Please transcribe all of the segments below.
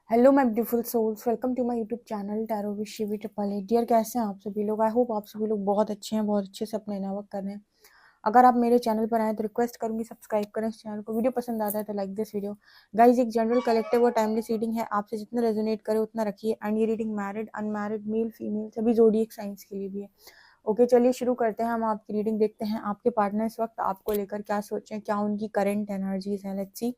Hello my beautiful souls, welcome to my YouTube channel tarot with Shivi triple eight. Dear, कैसे हैं आप सभी लोग? आई होप आप सभी लोग बहुत अच्छे हैं, बहुत अच्छे से अपना इनर वर्क कर रहे हैं। अगर आप मेरे चैनल पर आए तो रिक्वेस्ट करूंगी सब्सक्राइब करें इस चैनल को। वीडियो पसंद आता है तो लाइक दिस वीडियो। गाइज, एक जनरल कलेक्टिव और टाइमलेस रीडिंग है, आपसे जितना रेजोनेट करे उतना रखिए। एंड ये reading married, unmarried, male, female सभी जोडिएक साइंस के लिए भी है। ओके, चलिए शुरू करते हैं। हम आपकी रीडिंग देखते हैं आपके पार्टनर इस वक्त आपको लेकर क्या सोचें, क्या उनकी करंट एनर्जीज हैं। Let's see.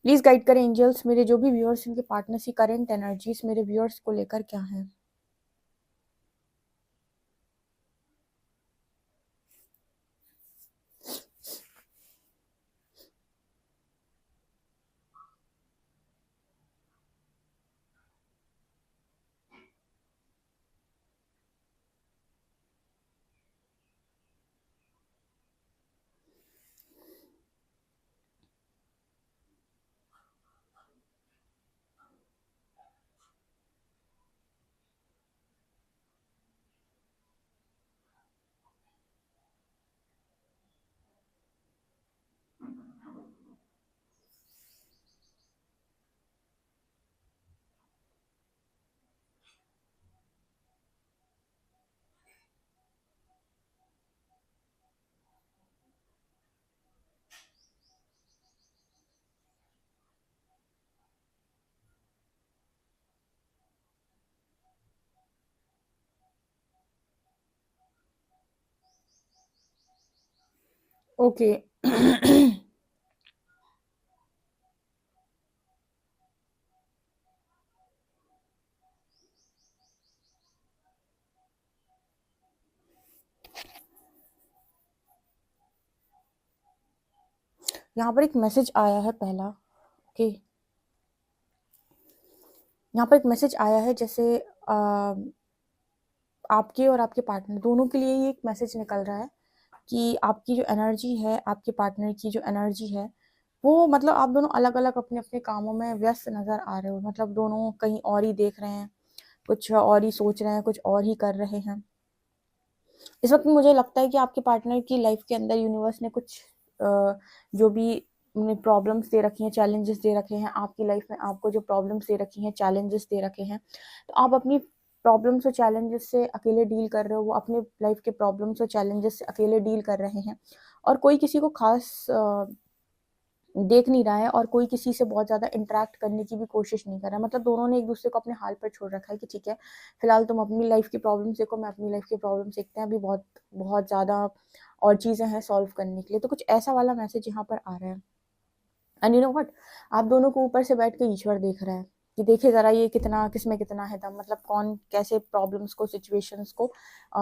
प्लीज गाइड करें एंजल्स, मेरे जो भी व्यूअर्स इनके पार्टनर्स की करंट एनर्जीज मेरे व्यूअर्स को लेकर क्या है। ओके। यहाँ पर एक मैसेज आया है पहला। ओके, यहाँ पर एक मैसेज आया है, जैसे आपके और आपके पार्टनर दोनों के लिए ये एक मैसेज निकल रहा है कि आपकी जो एनर्जी है, आपके पार्टनर की जो एनर्जी है, वो मतलब आप दोनों अलग अलग अपने अपने कामों में व्यस्त नजर आ रहे हो। मतलब दोनों कहीं और ही देख रहे हैं, कुछ और ही सोच रहे हैं, कुछ और ही कर रहे हैं। इस वक्त मुझे लगता है कि आपके पार्टनर की लाइफ के अंदर यूनिवर्स ने कुछ जो भी उन्हें प्रॉब्लम्स दे रखी हैं, चैलेंजेस दे रखे हैं आपकी लाइफ में। आपको जो प्रॉब्लम्स दे रखी हैं, चैलेंजेस दे रखे हैं, तो आप अपनी प्रॉब्लम्स और चैलेंजेस से अकेले डील कर रहे हो। वो अपने लाइफ के प्रॉब्लम्स और चैलेंजेस से अकेले डील कर रहे हैं, और कोई किसी को खास देख नहीं रहा है, और कोई किसी से बहुत ज्यादा इंटरेक्ट करने की भी कोशिश नहीं कर रहा है। मतलब दोनों ने एक दूसरे को अपने हाल पर छोड़ रखा है कि ठीक है, फिलहाल तुम अपनी लाइफ की प्रॉब्लम देखो, मैं अपनी लाइफ की प्रॉब्लम देखते हैं। अभी बहुत बहुत ज्यादा और चीजें हैं सॉल्व करने के लिए। तो कुछ ऐसा वाला मैसेज यहाँ पर आ रहा है। एंड यू नो व्हाट, आप दोनों को ऊपर से बैठ के ईश्वर देख रहा है कि देखे जरा ये कितना, किसमें कितना है दम। मतलब कौन कैसे प्रॉब्लम्स को, सिचुएशंस को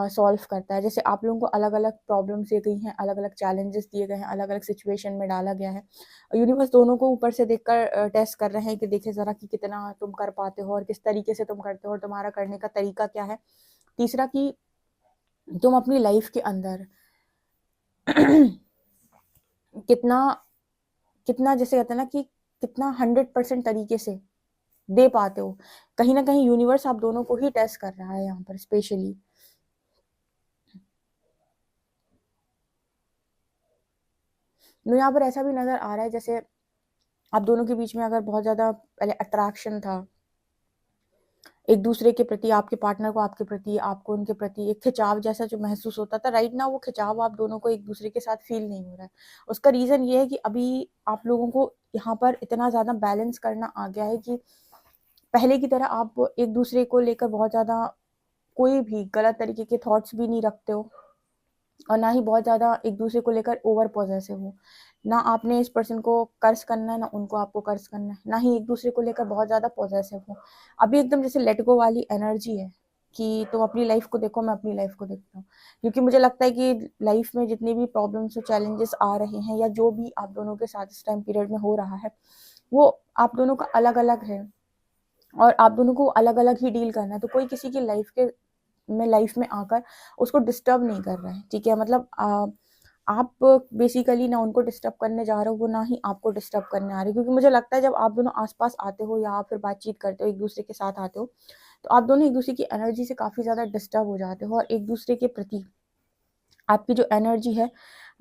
सॉल्व करता है। जैसे आप लोगों को अलग अलग प्रॉब्लम्स दी गई हैं, अलग अलग चैलेंजेस दिए गए हैं, अलग अलग सिचुएशन में डाला गया है। यूनिवर्स दोनों को ऊपर से देखकर टेस्ट कर रहे हैं कि देखे जरा कि कितना तुम कर पाते हो, और किस तरीके से तुम करते हो, और तुम्हारा करने का तरीका क्या है। तीसरा कि तुम अपनी लाइफ के अंदर कितना कितना, जैसे कहते हैं ना कि कितना 100% तरीके से दे पाते हो। कहीं ना कहीं यूनिवर्स आप दोनों को ही टेस्ट कर रहा है यहाँ पर स्पेशली। तो यहाँ पर ऐसा भी नजर आ रहा है जैसे आप दोनों के बीच में अगर बहुत ज्यादा पहले अट्रैक्शन था एक दूसरे के प्रति, आपके पार्टनर को आपके प्रति, आपको उनके प्रति एक खिंचाव जैसा जो महसूस होता था, राइट ना वो खिंचाव आप दोनों को एक दूसरे के साथ फील नहीं हो रहा है। उसका रीजन ये है कि अभी आप लोगों को यहाँ पर इतना ज्यादा बैलेंस करना आ गया है कि पहले की तरह आप एक दूसरे को लेकर बहुत ज्यादा कोई भी गलत तरीके के थॉट्स भी नहीं रखते हो, और ना ही बहुत ज्यादा एक दूसरे को लेकर ओवर पॉजेसिव हो। ना आपने इस पर्सन को कर्ज करना है, ना उनको आपको कर्ज करना है, ना ही एक दूसरे को लेकर बहुत ज्यादा पॉजेसिव हो। अभी एकदम जैसे लेट गो वाली एनर्जी है कि तुम अपनी लाइफ को देखो, मैं अपनी लाइफ को देखता हूँ। क्योंकि मुझे लगता है कि लाइफ में जितने भी प्रॉब्लम्स और चैलेंजेस आ रहे हैं, या जो भी आप दोनों के साथ इस टाइम पीरियड में हो रहा है, वो आप दोनों का अलग अलग है, और आप दोनों को अलग अलग ही डील करना है। तो कोई किसी की लाइफ में आकर उसको डिस्टर्ब नहीं कर रहा है, ठीक है। मतलब आप बेसिकली ना उनको डिस्टर्ब करने जा रहे हो, वो ना ही आपको डिस्टर्ब करने आ रहे हो। क्योंकि मुझे लगता है जब आप दोनों आसपास आते हो या आप फिर बातचीत करते हो, एक दूसरे के साथ आते हो, तो आप दोनों एक दूसरे की एनर्जी से काफ़ी ज़्यादा डिस्टर्ब हो जाते हो और एक दूसरे के प्रति आपकी जो एनर्जी है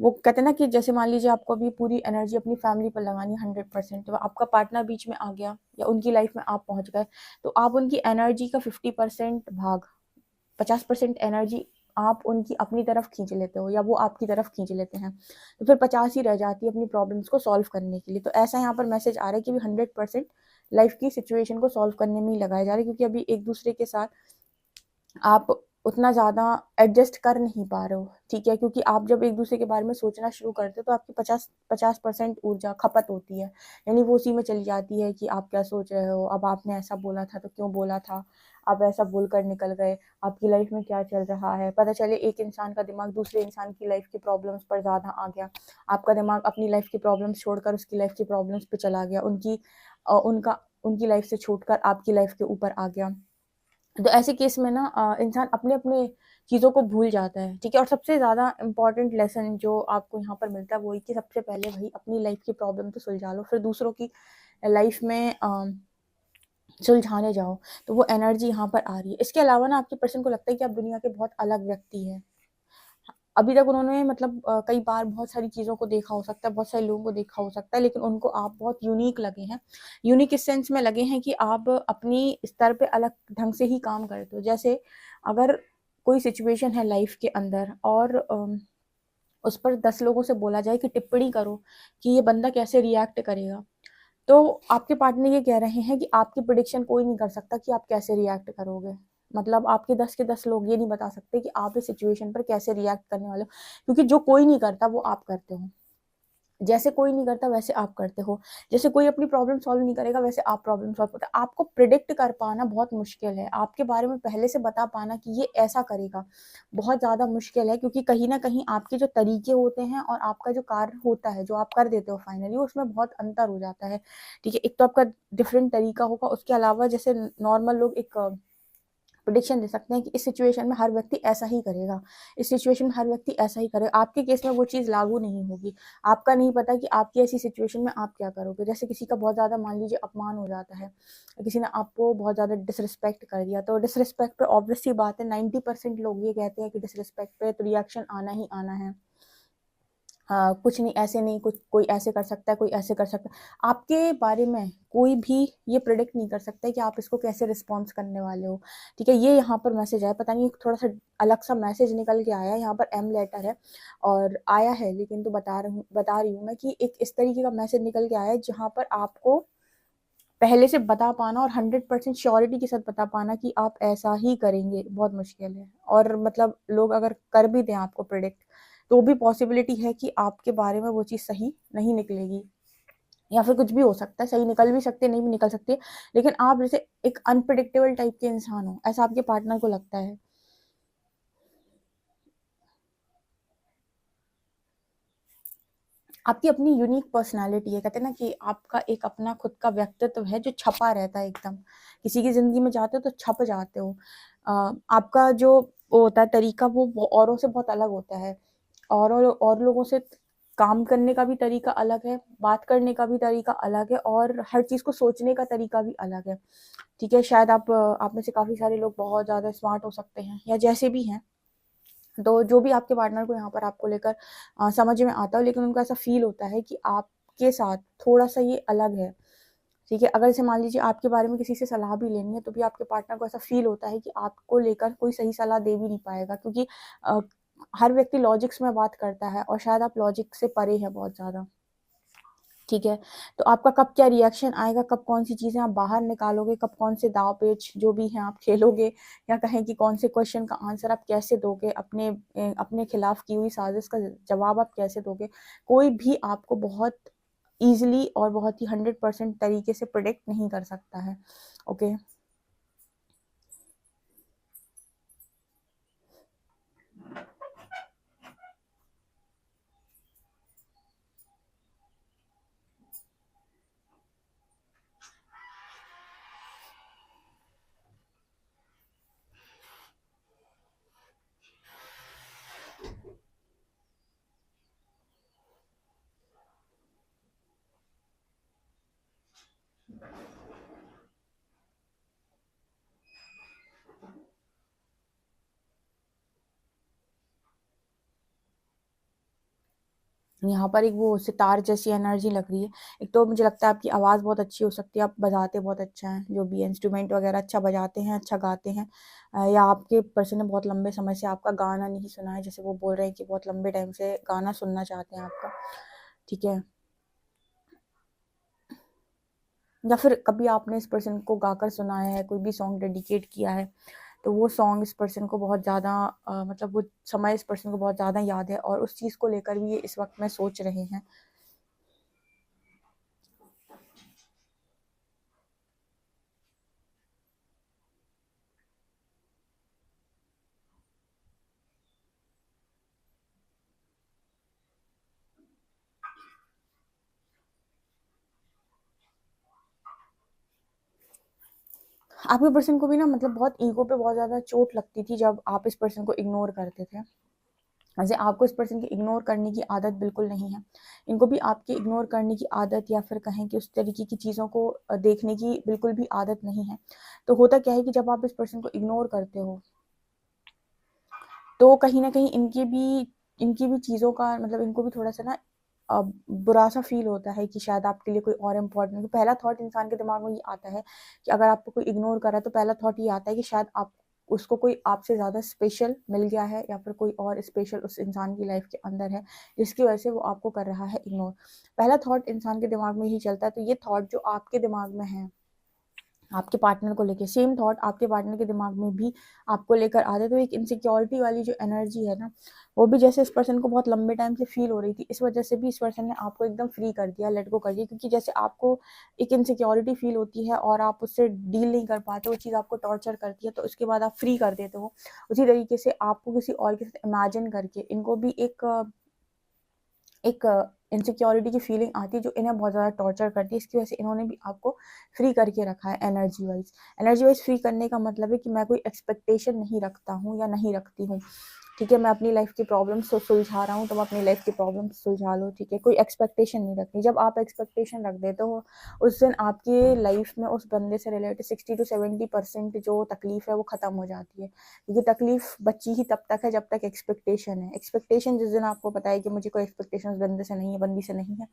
वो कहते हैं ना कि जैसे मान लीजिए आपको अभी पूरी एनर्जी अपनी फैमिली पर लगानी 100%, तो आपका पार्टनर बीच में आ गया या उनकी लाइफ में आप पहुंच गए, तो आप उनकी एनर्जी का 50% भाग, 50% एनर्जी आप उनकी अपनी तरफ खींच लेते हो या वो आपकी तरफ खींच लेते हैं, तो फिर 50 ही रह जाती है अपनी प्रॉब्लम्स को सॉल्व करने के लिए। तो ऐसा यहाँ पर मैसेज आ रहा है कि भी 100% लाइफ की सिचुएशन को सॉल्व करने में ही लगाए जा रहे हैं, क्योंकि अभी एक दूसरे के साथ आप उतना ज़्यादा एडजस्ट कर नहीं पा रहे हो, ठीक है, क्योंकि आप जब एक दूसरे के बारे में सोचना शुरू करते हो तो आपकी 50% ऊर्जा खपत होती है, यानी वो उसी में चली जाती है कि आप क्या सोच रहे हो, अब आपने ऐसा बोला था तो क्यों बोला था, आप ऐसा बोलकर निकल गए, आपकी लाइफ में क्या चल रहा है। पता चले एक इंसान का दिमाग दूसरे इंसान की लाइफ की प्रॉब्लम्स पर ज़्यादा आ गया, आपका दिमाग अपनी लाइफ की प्रॉब्लम्स छोड़कर उसकी लाइफ की प्रॉब्लम्स पे चला गया, उनकी लाइफ से छूटकर आपकी लाइफ के ऊपर आ गया। तो ऐसे केस में ना इंसान अपने अपने चीज़ों को भूल जाता है, ठीक है। और सबसे ज़्यादा इम्पॉर्टेंट लेसन जो आपको यहाँ पर मिलता है वही कि सबसे पहले भाई अपनी लाइफ की प्रॉब्लम तो सुलझा लो, फिर दूसरों की लाइफ में सुलझाने जाओ। तो वो एनर्जी यहाँ पर आ रही है। इसके अलावा ना आपके पर्सन को लगता है कि आप दुनिया के बहुत अलग व्यक्ति हैं। अभी तक उन्होंने मतलब कई बार बहुत सारी चीज़ों को देखा हो सकता है, बहुत सारे लोगों को देखा हो सकता है, लेकिन उनको आप बहुत यूनिक लगे हैं। यूनिक इस सेंस में लगे हैं कि आप अपनी स्तर पे अलग ढंग से ही काम करते हो। जैसे अगर कोई सिचुएशन है लाइफ के अंदर और उस पर 10 लोगों से बोला जाए कि टिप्पणी करो कि ये बंदा कैसे रिएक्ट करेगा, तो आपके पार्टनर ये कह रहे हैं कि आपकी प्रिडिक्शन कोई नहीं कर सकता कि आप कैसे रिएक्ट करोगे। मतलब आपके 10 के 10 लोग ये नहीं बता सकते कि आप इस सिचुएशन पर कैसे रिएक्ट करने वाले हो, क्योंकि जो कोई नहीं करता वो आप करते हो। जैसे कोई नहीं करता वैसे आप करते हो। जैसे कोई अपनी प्रॉब्लम सॉल्व नहीं करेगा वैसे आप प्रॉब्लम सॉल्व करते हो। आपको प्रिडिक्ट कर पाना बहुत मुश्किल है। आपके बारे में पहले से बता पाना कि ये ऐसा करेगा, बहुत ज़्यादा मुश्किल है, क्योंकि कहीं न कहीं आपके जो तरीके होते हैं और आपका जो कार्य होता है, जो आप कर देते हो फाइनली, उसमें बहुत अंतर हो जाता है, ठीक है। एक तो आपका डिफरेंट तरीका होगा, उसके अलावा जैसे नॉर्मल लोग एक प्रिडिक्शन दे सकते हैं कि इस सिचुएशन में हर व्यक्ति ऐसा ही करेगा, इस सिचुएशन में हर व्यक्ति ऐसा ही करेगा। आपके केस में वो चीज़ लागू नहीं होगी। आपका नहीं पता कि आपकी ऐसी सिचुएशन में आप क्या करोगे। जैसे किसी का बहुत ज़्यादा मान लीजिए अपमान हो जाता है, किसी ने आपको बहुत ज़्यादा डिसरिस्पेक्ट कर दिया, तो डिसरिस्पेक्ट पे ऑब्वियस सी बात है 90% लोग ये कहते हैं कि डिसरिस्पेक्ट पे तो रिएक्शन आना ही आना है। कुछ नहीं, ऐसे नहीं, कुछ कोई ऐसे कर सकता है, कोई ऐसे कर सकता है। आपके बारे में कोई भी ये प्रेडिक्ट नहीं कर सकता है कि आप इसको कैसे रिस्पॉन्स करने वाले हो, ठीक है। ये यहाँ पर मैसेज आया, पता नहीं थोड़ा सा अलग सा मैसेज निकल के आया है। यहाँ पर एम लेटर है और आया है, लेकिन तो बता रही हूँ मैं कि एक इस तरीके का मैसेज निकल के आया है जहाँ पर आपको पहले से बता पाना और 100% श्योरिटी के साथ बता पाना कि आप ऐसा ही करेंगे बहुत मुश्किल है। और मतलब लोग अगर कर भी दें आपको प्रिडिक्ट, तो भी पॉसिबिलिटी है कि आपके बारे में वो चीज़ सही नहीं निकलेगी, या फिर कुछ भी हो सकता है, सही निकल भी सकती है, नहीं भी निकल सकती है। लेकिन आप जैसे एक अनप्रिडिक्टेबल टाइप के इंसान हो, ऐसा आपके पार्टनर को लगता है। आपकी अपनी यूनिक पर्सनैलिटी है, कहते हैं ना कि आपका एक अपना खुद का व्यक्तित्व है जो छपा रहता है एकदम। किसी की ज़िंदगी में जाते हो तो छप जाते हो। आपका जो वो होता है तरीका, वो औरों से बहुत अलग होता है। और लोगों से काम करने का भी तरीका अलग है, बात करने का भी तरीका अलग है, और हर चीज़ को सोचने का तरीका भी अलग है, ठीक है। शायद आप में से काफ़ी सारे लोग बहुत ज़्यादा स्मार्ट हो सकते हैं या जैसे भी हैं। तो जो भी आपके पार्टनर को यहाँ पर आपको लेकर समझ में आता हो, लेकिन उनको ऐसा फ़ील होता है कि आपके साथ थोड़ा-सा ये अलग है, ठीक है। अगर जैसे मान लीजिए आपके बारे में किसी से सलाह भी लेनी है, तो भी आपके पार्टनर को ऐसा फ़ील होता है कि आपको लेकर कोई सही सलाह दे भी नहीं पाएगा, क्योंकि अ, हर व्यक्ति लॉजिक्स में बात करता है और शायद आप लॉजिक से परे हैं बहुत ज़्यादा, ठीक है। तो आपका कब क्या रिएक्शन आएगा, कब कौन-सी चीज़ें आप बाहर निकालोगे, कब कौन से दाँव-पेच जो भी हैं आप खेलोगे, या कहें कि कौन से क्वेश्चन का आंसर आप कैसे दोगे, अपने खिलाफ की हुई साज़िश का जवाब आप कैसे दोगे, कोई भी आपको बहुत ईज़िली और बहुत ही 100% तरीके से प्रिडिक्ट नहीं कर सकता है। ओके। यहाँ पर एक वो सितार जैसी एनर्जी लग रही है। एक तो मुझे लगता है आपकी आवाज़ बहुत अच्छी हो सकती है, आप बजाते बहुत अच्छा हैं, जो भी इंस्ट्रूमेंट वगैरह अच्छा बजाते हैं, अच्छा गाते हैं। या आपके पर्सन ने बहुत लंबे समय से आपका गाना नहीं सुना है, जैसे वो बोल रहे हैं कि बहुत लंबे टाइम से गाना सुनना चाहते हैं आपका, ठीक है। या फिर कभी आपने इस पर्सन को गाकर सुनाया है, कोई भी सॉन्ग डेडिकेट किया है, तो वो सॉन्ग इस पर्सन को बहुत ज़्यादा मतलब वो समय इस पर्सन को बहुत ज़्यादा याद है और उस चीज़ को लेकर भी ये इस वक्त में सोच रहे हैं। आपके पर्सन को भी ना मतलब बहुत ईगो पे बहुत ज़्यादा चोट लगती थी जब आप इस पर्सन को इग्नोर करते थे। वैसे आपको इस पर्सन की इग्नोर करने की आदत बिल्कुल नहीं है। इनको भी आपकी इग्नोर करने की आदत या फिर कहें कि उस तरीके की चीज़ों को देखने की बिल्कुल भी आदत नहीं है। तो होता क्या है कि जब आप इस पर्सन को इग्नोर करते हो, तो कहीं न कहीं इनकी भी चीज़ों का मतलब इनको भी थोड़ा-सा ना बुरा-सा फ़ील होता है कि शायद आपके लिए कोई और इम्पोर्टेंट है। पहला थॉट इंसान के दिमाग में ये आता है कि अगर आपको कोई इग्नोर कर रहा है, तो पहला थॉट ये आता है कि शायद आप उसको कोई आपसे ज़्यादा स्पेशल मिल गया है या फिर कोई और स्पेशल उस इंसान की लाइफ़ के अंदर है, जिसकी वजह से वो आपको कर रहा है इग्नोर। पहला थॉट इंसान के दिमाग में ही चलता है, तो ये थॉट जो आपके दिमाग में है आपके पार्टनर को लेके, सेम थॉट आपके पार्टनर के दिमाग में भी आपको लेकर आते हैं। तो एक इनसिक्योरिटी वाली जो एनर्जी है ना, वो भी जैसे इस पर्सन को बहुत लंबे टाइम से फील हो रही थी, इस वजह से भी इस पर्सन ने आपको एकदम फ्री कर दिया, लेट गो कर दिया। क्योंकि जैसे आपको एक इनसिक्योरिटी फील होती है और आप उससे डील नहीं कर पाते, वो चीज़ आपको टॉर्चर करती है, तो उसके बाद आप फ्री कर देते हो। उसी तरीके से आपको किसी और के साथ इमेजिन करके इनको भी एक इनसिक्योरिटी की फीलिंग आती है जो इन्हें बहुत ज़्यादा टॉर्चर करती है। इसकी वजह से इन्होंने भी आपको फ्री करके रखा है energy wise. Energy wise free करने का मतलब है कि मैं कोई एक्सपेक्टेशन नहीं रखता हूँ या नहीं रखती हूँ, ठीक है। मैं अपनी लाइफ की प्रॉब्लम्स तो सुलझा रहा हूँ, तुम अपनी लाइफ की प्रॉब्लम्स सुलझा लो, ठीक है। कोई एक्सपेक्टेशन नहीं रखनी। जब आप एक्सपेक्टेशन रख देते हो, उस दिन आपकी लाइफ में उस बंदे से रिलेटेड 60 to 70% जो तकलीफ है वो ख़त्म हो जाती है। क्योंकि तकलीफ बची ही तब तक है जब तक एक्सपेक्टेशन है। एक्सपेक्टेशन जिस दिन आपको पता है कि मुझे कोई एक्सपेक्टेशन उस बंदे से नहीं है, बंदी से नहीं है,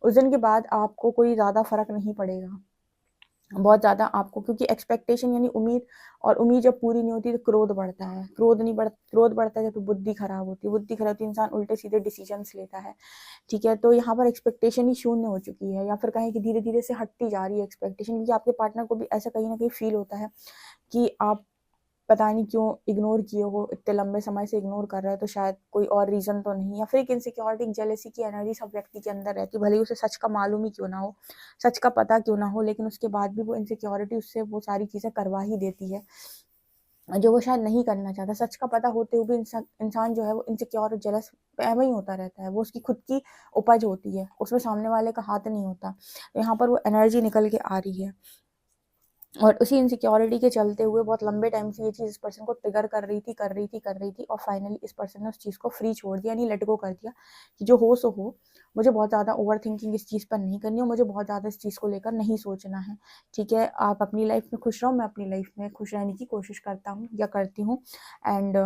उस दिन के बाद आपको कोई ज़्यादा फ़र्क नहीं पड़ेगा बहुत ज़्यादा आपको। क्योंकि एक्सपेक्टेशन यानी उम्मीद, और उम्मीद जब पूरी नहीं होती तो क्रोध बढ़ता है। क्रोध बढ़ता है जब तो बुद्धि खराब होती है। बुद्धि खराब होती है, इंसान उल्टे सीधे डिसीजंस लेता है, ठीक है। तो यहाँ पर एक्सपेक्टेशन ही शून्य हो चुकी है, या फिर कहें कि धीरे धीरे से हटती जा रही है एक्सपेक्टेशन। क्योंकि आपके पार्टनर को भी ऐसा कहीं ना कहीं फील होता है कि आप पता नहीं क्यों इग्नोर किए हो, इतने लंबे समय से इग्नोर कर रहे हो, तो शायद कोई और रीज़न तो नहीं। या फिर एक इनसिक्योरिटी, एक जेलेसी की एनर्जी सब व्यक्ति के अंदर रहती है, भले ही उसे सच का मालूम ही क्यों ना हो, सच का पता क्यों ना हो, लेकिन उसके बाद भी वो इनसिक्योरिटी उससे वो सारी चीज़ें करवा ही देती है जो वो शायद नहीं करना चाहता। सच का पता होते हुए भी इंसान जो है वो इनसिक्योर और जेलस एवं ही होता रहता है। वो उसकी खुद की उपज होती है, उसमें सामने वाले का हाथ नहीं होता। तो यहाँ पर वो एनर्जी निकल के आ रही है और उसी इनसिक्योरिटी के चलते हुए बहुत लंबे टाइम से ये चीज़ इस पर्सन को ट्रिगर कर रही थी और फाइनली इस पर्सन ने उस चीज़ को फ्री छोड़ दिया, यानी लेट गो कर दिया कि जो हो सो हो। मुझे बहुत ज़्यादा ओवर थिंकिंग इस चीज़ पर नहीं करनी है, मुझे बहुत ज़्यादा इस चीज़ को लेकर नहीं सोचना है, ठीक है। आप अपनी लाइफ में खुश रहो, मैं अपनी लाइफ में खुश रहने की कोशिश करता हूँ या करती हूँ। एंड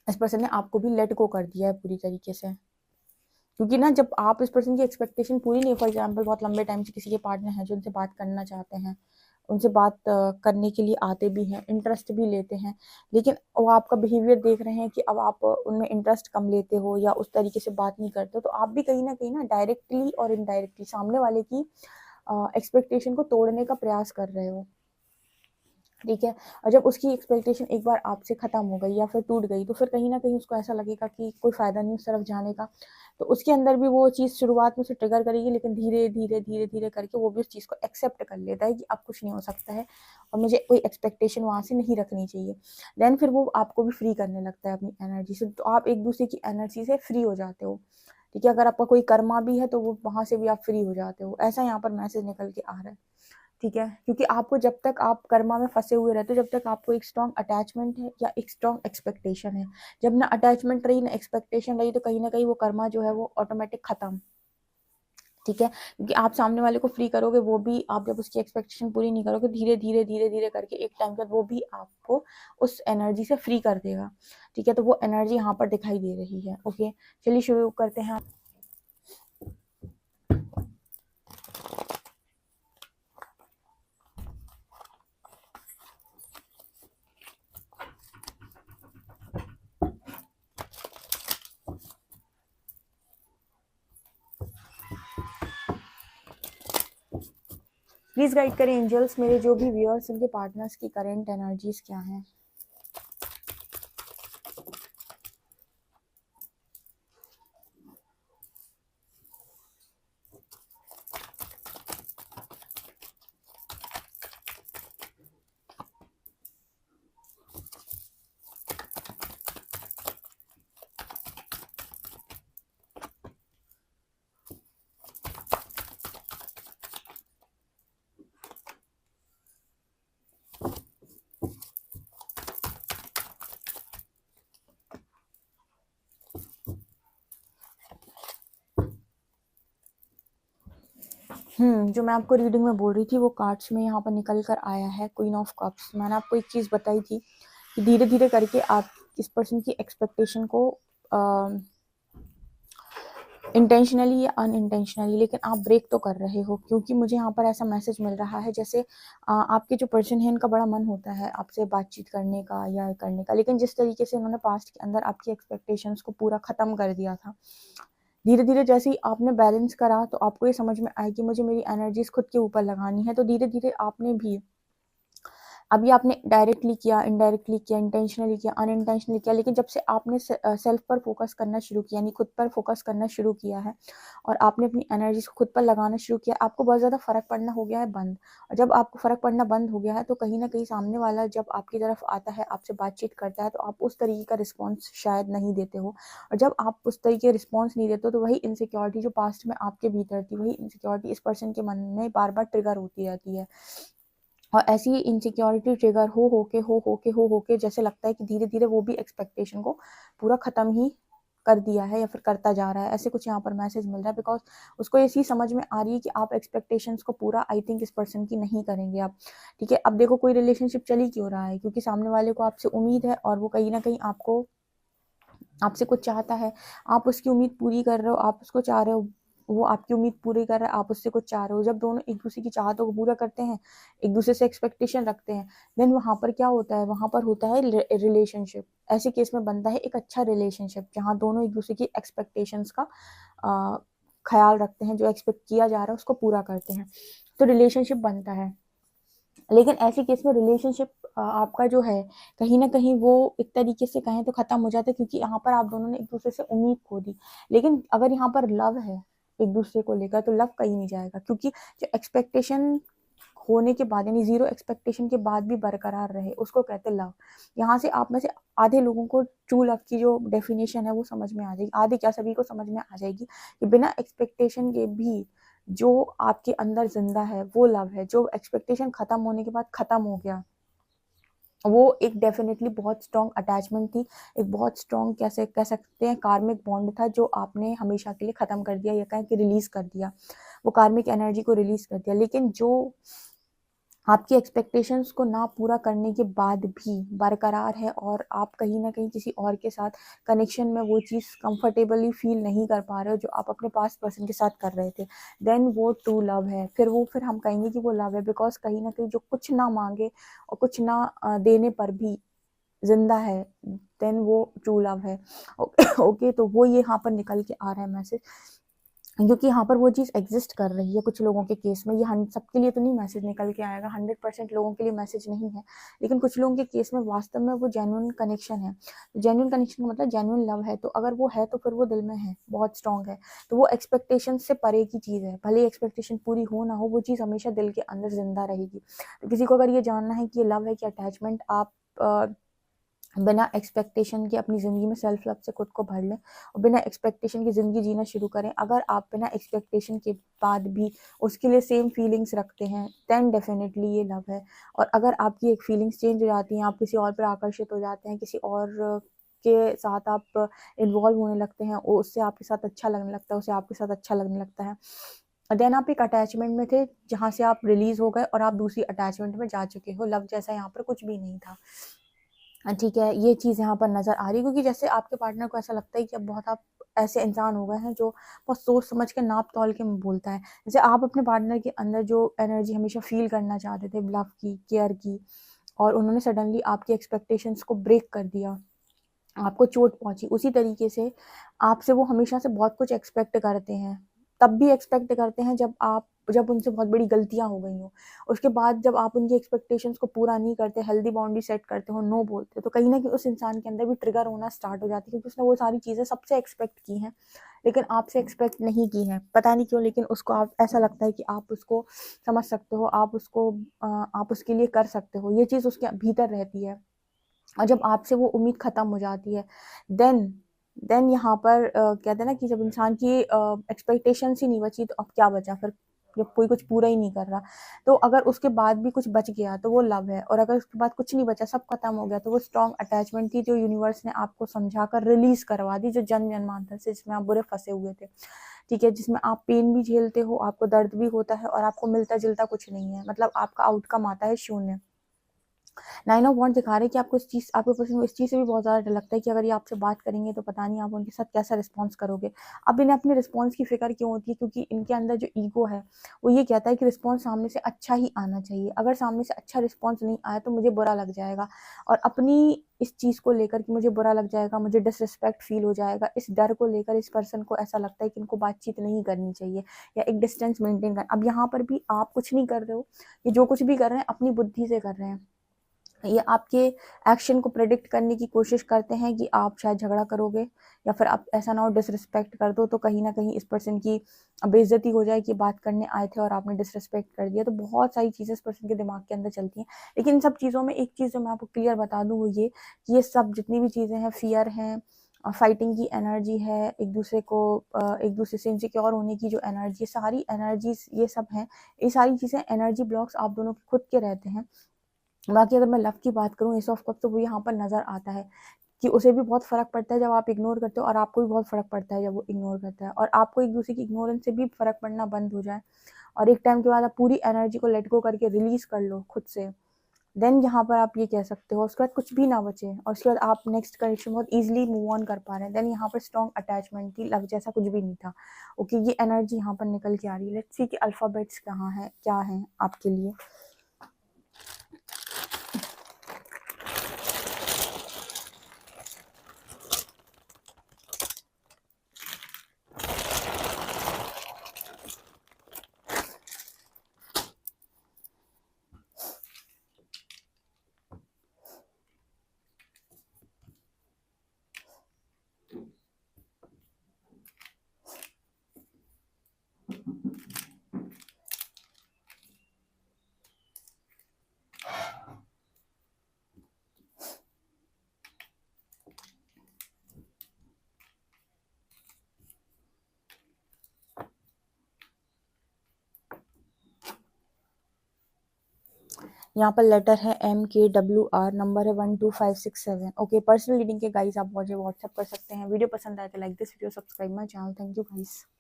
इस पर्सन ने आपको भी लेट गो कर दिया है पूरी तरीके से। क्योंकि ना जब आप इस पर्सन की एक्सपेक्टेशन पूरी नहीं, फॉर एग्जाम्पल बहुत लंबे टाइम से किसी के पार्टनर हैं जो उनसे बात करना चाहते हैं, उनसे बात करने के लिए आते भी हैं, इंटरेस्ट भी लेते हैं, लेकिन वो आपका बिहेवियर देख रहे हैं कि अब आप उनमें इंटरेस्ट कम लेते हो या उस तरीके से बात नहीं करते हो, तो आप भी कहीं ना डायरेक्टली और इनडायरेक्टली सामने वाले की एक्सपेक्टेशन को तोड़ने का प्रयास कर रहे हो, ठीक है। और जब उसकी एक्सपेक्टेशन एक बार आपसे ख़त्म हो गई या फिर टूट गई, तो फिर कहीं न कहीं उसको ऐसा लगेगा कि कोई फ़ायदा नहीं उस तरफ जाने का। तो उसके अंदर भी वो चीज़ शुरुआत में उसे ट्रिगर करेगी, लेकिन धीरे-धीरे करके वो भी उस चीज़ को एक्सेप्ट कर लेता है कि अब कुछ नहीं हो सकता है और मुझे कोई एक्सपेक्टेशन वहाँ से नहीं रखनी चाहिए। देन फिर वो आपको भी फ्री करने लगता है अपनी एनर्जी से, तो आप एक-दूसरे की एनर्जी से फ्री हो जाते हो, ठीक है। अगर आपका कोई कर्मा भी है, तो वो वहाँ से भी आप फ्री हो जाते हो। ऐसा यहाँ पर मैसेज निकल के आ रहा है। ठीक है, क्योंकि आपको जब तक आप कर्मा में फंसे हुए रहते हो, जब तक आपको एक स्ट्रॉन्ग अटैचमेंट है या एक स्ट्रॉन्ग एक्सपेक्टेशन है, जब ना अटैचमेंट रही ना एक्सपेक्टेशन रही, तो कहीं ना कहीं वो कर्मा जो है वो ऑटोमेटिक खत्म, ठीक है। क्योंकि आप सामने वाले को फ्री करोगे, वो भी आप जब उसकी एक्सपेक्टेशन पूरी नहीं करोगे, धीरे धीरे करके एक टाइम के बाद वो भी आपको उस एनर्जी से फ्री कर देगा, ठीक है। तो वो एनर्जी यहाँ पर दिखाई दे रही है। ओके, चलिए शुरू करते हैं। प्लीज़ गाइड करें एंजल्स, मेरे जो भी व्यूअर्स उनके पार्टनर्स की करेंट एनर्जीज क्या हैं। जो मैं आपको रीडिंग में बोल रही थी वो कार्ड्स में यहाँ पर निकल कर आया है क्वीन ऑफ कप्स। मैंने आपको एक चीज़ बताई थी कि धीरे धीरे करके आप इस पर्सन की एक्सपेक्टेशन को इंटेंशनली या अनइंटेंशनली लेकिन आप ब्रेक तो कर रहे हो, क्योंकि मुझे यहाँ पर ऐसा मैसेज मिल रहा है जैसे आपके जो पर्सन है इनका बड़ा मन होता है आपसे बातचीत करने का या करने का, लेकिन जिस तरीके से इन्होंने पास्ट के अंदर आपकी एक्सपेक्टेशंस को पूरा ख़त्म कर दिया था, धीरे धीरे जैसे ही आपने बैलेंस करा तो आपको ये समझ में आया कि मुझे मेरी एनर्जीज खुद के ऊपर लगानी है। तो धीरे धीरे आपने भी, अभी आपने डायरेक्टली किया, इनडायरेक्टली किया, इंटेंशनली किया, अनइंटेंशनली किया, लेकिन जब से आपने सेल्फ पर फोकस करना शुरू किया, यानी खुद पर फोकस करना शुरू किया है और आपने अपनी एनर्जीज को खुद पर लगाना शुरू किया, आपको बहुत ज़्यादा फ़र्क पड़ना हो गया है बंद। और जब आपको फ़र्क पड़ना बंद हो गया है तो कहीं ना कहीं सामने वाला जब आपकी तरफ आता है, आपसे बातचीत करता है, तो आप उस तरीके का रिस्पॉन्स शायद नहीं देते हो। और जब आप उस तरीके रिस्पॉन्स नहीं देते हो तो वही इनसिक्योरिटी जो पास्ट में आपके भीतर थी, वही इनसिक्योरिटी इस पर्सन के मन में बार बार ट्रिगर होती रहती है। और ऐसी ही इनसिक्योरिटी ट्रिगर हो के जैसे लगता है कि धीरे धीरे वो भी एक्सपेक्टेशन को पूरा ख़त्म ही कर दिया है या फिर करता जा रहा है, ऐसे कुछ यहाँ पर मैसेज मिल रहा है। बिकॉज उसको ये चीज़ समझ में आ रही है कि आप एक्सपेक्टेशंस को पूरा आई थिंक इस पर्सन की नहीं करेंगे आप। ठीक है, अब देखो कोई रिलेशनशिप चली क्यों रहा है, क्योंकि सामने वाले को आपसे उम्मीद है और वो कहीं ना कहीं आपसे कुछ चाहता है, आप उसकी उम्मीद पूरी कर रहे हो, आप उसको चाह रहे हो, वो आपकी उम्मीद पूरी कर रहा है, आप उससे कुछ चाह रहे हो। जब दोनों एक दूसरे की चाहतों को पूरा करते हैं, एक दूसरे से एक्सपेक्टेशन रखते हैं, देन वहाँ पर क्या होता है, वहाँ पर होता है रिलेशनशिप। ऐसे केस में बनता है एक अच्छा रिलेशनशिप जहाँ दोनों एक दूसरे की एक्सपेक्टेशंस का ख्याल रखते हैं, जो एक्सपेक्ट किया जा रहा है उसको पूरा करते हैं, तो रिलेशनशिप बनता है। लेकिन ऐसे केस में रिलेशनशिप आपका जो है कहीं ना कहीं वो एक तरीके से कहें तो ख़त्म हो जाता है, क्योंकि यहाँ पर आप दोनों ने एक दूसरे से उम्मीद खो दी। लेकिन अगर यहाँ पर लव है एक दूसरे को लेकर तो लव कहीं नहीं जाएगा, क्योंकि जो एक्सपेक्टेशन होने के बाद यानी जीरो एक्सपेक्टेशन के बाद भी बरकरार रहे उसको कहते लव। यहाँ से आप में से आधे लोगों को ट्रू लव की जो डेफिनेशन है वो समझ में आ जाएगी, आधे क्या सभी को समझ में आ जाएगी कि बिना एक्सपेक्टेशन के भी जो आपके अंदर जिंदा है वो लव है। जो एक्सपेक्टेशन खत्म होने के बाद खत्म हो गया वो एक डेफिनेटली बहुत स्ट्रॉन्ग अटैचमेंट थी, एक बहुत स्ट्रॉन्ग कैसे कह सकते हैं कार्मिक बॉन्ड था जो आपने हमेशा के लिए ख़त्म कर दिया या कहें कि रिलीज़ कर दिया, वो कार्मिक एनर्जी को रिलीज़ कर दिया। लेकिन जो आपकी एक्सपेक्टेशंस को ना पूरा करने के बाद भी बरकरार है और आप कहीं ना कहीं किसी और के साथ कनेक्शन में वो चीज़ कंफर्टेबली फील नहीं कर पा रहे हो जो आप अपने पास पर्सन के साथ कर रहे थे, देन वो ट्रू लव है। फिर हम कहेंगे कि वो लव है, बिकॉज कहीं ना कहीं जो कुछ ना मांगे और कुछ ना देने पर भी जिंदा है, देन वो ट्रू लव है। ओके, तो वो ये यहाँ पर निकल के आ रहा है मैसेज, क्योंकि यहाँ पर वो चीज़ एग्जिस्ट कर रही है कुछ लोगों के केस में। ये सबके लिए तो नहीं मैसेज निकल के आएगा, 100% लोगों के लिए मैसेज नहीं है, लेकिन कुछ लोगों के केस में वास्तव में वो जेन्युइन कनेक्शन है। जेन्युइन कनेक्शन का मतलब जेन्युइन लव है, तो अगर वो है तो फिर वो दिल में है, बहुत स्ट्रांग है, तो वो एक्सपेक्टेशन से परे की चीज़ है। भले एक्सपेक्टेशन पूरी हो ना हो, वो चीज़ हमेशा दिल के अंदर जिंदा रहेगी। तो किसी को अगर ये जानना है कि ये लव है कि अटैचमेंट, आप बिना एक्सपेक्टेशन के अपनी ज़िंदगी में सेल्फ लव से खुद को भर लें और बिना एक्सपेक्टेशन की ज़िंदगी जीना शुरू करें। अगर आप बिना एक्सपेक्टेशन के बाद भी उसके लिए सेम फीलिंग्स रखते हैं, देन डेफिनेटली ये लव है। और अगर आपकी एक फीलिंग्स चेंज हो जाती हैं, आप किसी और पर आकर्षित हो जाते हैं, किसी और के साथ आप इन्वॉल्व होने लगते हैं, उससे आपके साथ अच्छा लगने लगता है, उसे आपके साथ अच्छा लगने लगता है, देन आप एक अटैचमेंट में थे जहाँ से आप रिलीज हो गए और आप दूसरी अटैचमेंट में जा चुके हो। लव जैसा यहाँ पर कुछ भी नहीं था। ठीक है, ये चीज़ यहाँ पर नज़र आ रही है, क्योंकि जैसे आपके पार्टनर को ऐसा लगता है कि अब बहुत आप ऐसे इंसान हो गए हैं जो बहुत सोच समझ के नाप तौल के बोलता है। जैसे आप अपने पार्टनर के अंदर जो एनर्जी हमेशा फील करना चाहते थे, लव की, केयर की, और उन्होंने सडनली आपकी एक्सपेक्टेशंस को ब्रेक कर दिया, आपको चोट पहुंची। उसी तरीके से आपसे वो हमेशा से बहुत कुछ एक्सपेक्ट करते हैं, तब भी एक्सपेक्ट करते हैं जब उनसे बहुत बड़ी गलतियां हो गई हो। उसके बाद जब आप उनकी एक्सपेक्टेशंस को पूरा नहीं करते, हेल्दी बाउंड्री सेट करते हो, नो बोलते हो, तो कहीं ना कहीं उस इंसान के अंदर भी ट्रिगर होना स्टार्ट हो जाती है, क्योंकि उसने वो सारी चीज़ें सबसे एक्सपेक्ट की हैं लेकिन आपसे एक्सपेक्ट नहीं की हैं, पता नहीं क्यों, लेकिन उसको आप ऐसा लगता है कि आप उसको समझ सकते हो, आप उसके लिए कर सकते हो, ये चीज़ उसके भीतर रहती है। और जब आपसे वो उम्मीद खत्म हो जाती है, देन यहाँ पर कहते हैं ना कि जब इंसान की एक्सपेक्टेशंस ही नहीं बची तो अब क्या बचा फिर, जब कोई कुछ पूरा ही नहीं कर रहा। तो अगर उसके बाद भी कुछ बच गया तो वो लव है, और अगर उसके बाद कुछ नहीं बचा, सब खत्म हो गया, तो वो स्ट्रॉन्ग अटैचमेंट थी जो यूनिवर्स ने आपको समझा कर रिलीज करवा दी, जो जन्म जन्मांतर से जिसमें आप बुरे फंसे हुए थे, ठीक है, जिसमें आप पेन भी झेलते हो, आपको दर्द भी होता है, और आपको मिलता जुलता कुछ नहीं है, मतलब आपका आउटकम आता है शून्य। 9 ऑफ वॉन्ड्स दिखा रहे हैं कि आपको इस चीज़, आपके पर्सन को इस चीज़ से भी बहुत ज़्यादा डर लगता है कि अगर ये आपसे बात करेंगे तो पता नहीं आप उनके साथ कैसा रिस्पॉन्स करोगे। अब इन्हें अपने रिस्पॉन्स की फिक्र क्यों होती है, क्योंकि इनके अंदर जो ईगो है वो ये कहता है कि रिस्पॉन्स सामने से अच्छा ही आना चाहिए, अगर सामने से अच्छा रिस्पॉन्स नहीं आया तो मुझे बुरा लग जाएगा, और अपनी इस चीज़ को लेकर कि मुझे बुरा लग जाएगा, मुझे डिसरिस्पेक्ट फील हो जाएगा, इस डर को लेकर इस पर्सन को ऐसा लगता है कि इनको बातचीत नहीं करनी चाहिए या एक डिस्टेंस मेंटेन कर। अब यहाँ पर भी आप कुछ नहीं कर रहे हो, ये जो कुछ भी कर रहे हैं अपनी बुद्धि से कर रहे हैं, ये आपके एक्शन को प्रेडिक्ट करने की कोशिश करते हैं कि आप शायद झगड़ा करोगे, या फिर आप ऐसा ना हो डिसरिस्पेक्ट कर दो तो कहीं ना कहीं इस पर्सन की बेइज्जती हो जाए कि बात करने आए थे और आपने डिसरिस्पेक्ट कर दिया। तो बहुत सारी चीज़ें इस पर्सन के दिमाग के अंदर चलती हैं, लेकिन इन सब चीज़ों में एक चीज़ जो मैं आपको क्लियर बता दूँ वो ये कि ये सब जितनी भी चीज़ें हैं, फियर हैं, फाइटिंग की एनर्जी है, एक दूसरे से इनसिक्योर होने की जो एनर्जी, सारी एनर्जीज ये सब हैं, ये सारी चीज़ें एनर्जी ब्लॉक्स आप दोनों के खुद के रहते हैं। बाकी अगर मैं लव की बात करूँ, एस ऑफ कप, तो वो यहाँ पर नज़र आता है कि उसे भी बहुत फ़र्क पड़ता है जब आप इग्नोर करते हो, और आपको भी बहुत फ़र्क पड़ता है जब वो इग्नोर करता है, और आपको एक दूसरे की इग्नोरेंस से भी फ़र्क पड़ना बंद हो जाए और एक टाइम के बाद आप पूरी एनर्जी को लेट गो करके रिलीज़ कर लो खुद से, देन यहाँ पर आप ये कह सकते हो, उसके बाद कुछ भी ना बचे और उसके बाद आप नेक्स्ट कनेक्शन बहुत ईजिली मूव ऑन कर पा रहे हैं, देन यहाँ पर स्ट्रॉन्ग अटैचमेंट थी, लव जैसा कुछ भी नहीं था। ओके, ये एनर्जी यहाँ पर निकल के आ रही है। लेट्स सी कि अल्फ़ाबेट्स कहाँ है, क्या है आपके लिए। यहाँ पर लेटर है MKWR, नंबर है 12567। ओके, पर्सनल रीडिंग के गाइस आप मुझे व्हाट्सएप कर सकते हैं। वीडियो पसंद आए तो like this video, subscribe my channel. Thank you guys.